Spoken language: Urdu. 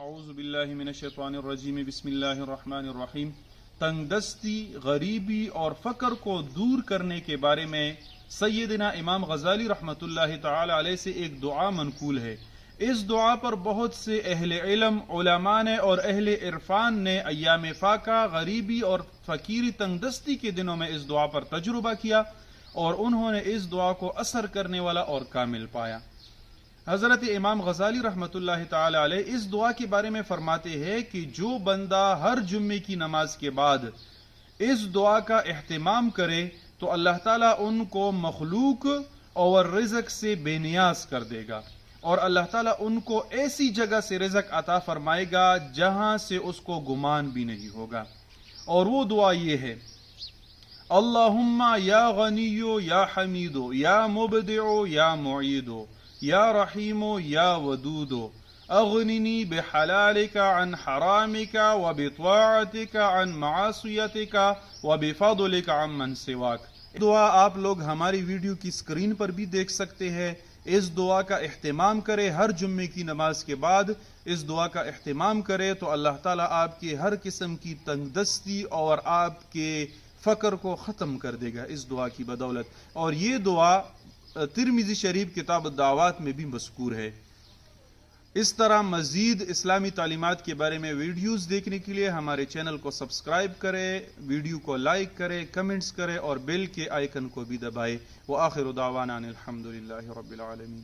اعوذ باللہ من الشیطان الرجیم بسم اللہ الرحمن الرحیم۔ تنگ دستی، غریبی اور فقر کو دور کرنے کے بارے میں سیدنا امام غزالی رحمۃ اللہ تعالی علیہ سے ایک دعا منقول ہے۔ اس دعا پر بہت سے اہل علم، علماء نے اور اہل عرفان نے ایام فاقہ، غریبی اور فقیری تنگ دستی کے دنوں میں اس دعا پر تجربہ کیا اور انہوں نے اس دعا کو اثر کرنے والا اور کامل پایا۔ حضرت امام غزالی رحمۃ اللہ تعالی علیہ اس دعا کے بارے میں فرماتے ہیں کہ جو بندہ ہر جمعے کی نماز کے بعد اس دعا کا اہتمام کرے تو اللہ تعالیٰ ان کو مخلوق اور رزق سے بے نیاز کر دے گا، اور اللہ تعالیٰ ان کو ایسی جگہ سے رزق عطا فرمائے گا جہاں سے اس کو گمان بھی نہیں ہوگا۔ اور وہ دعا یہ ہے: اللہم یا غنیو یا حمیدو یا مبدعو یا معیدو یا رحیم یا ودود اغننی بحلالک عن حرامک وبطاعتک عن معاصیتک وبفضلک عن من سواک۔ دعا آپ لوگ ہماری ویڈیو کی سکرین پر بھی دیکھ سکتے ہیں۔ اس دعا کا اہتمام کرے، ہر جمعے کی نماز کے بعد اس دعا کا اہتمام کرے تو اللہ تعالیٰ آپ کے ہر قسم کی تنگ دستی اور آپ کے فقر کو ختم کر دے گا اس دعا کی بدولت۔ اور یہ دعا ترمذی شریف کتاب الدعوات میں بھی مذکور ہے۔ اس طرح مزید اسلامی تعلیمات کے بارے میں ویڈیوز دیکھنے کے لیے ہمارے چینل کو سبسکرائب کریں، ویڈیو کو لائک کریں، کمنٹس کریں اور بیل کے آئیکن کو بھی دبائیں۔ وآخر دعوانا ان الحمدللہ رب العالمین۔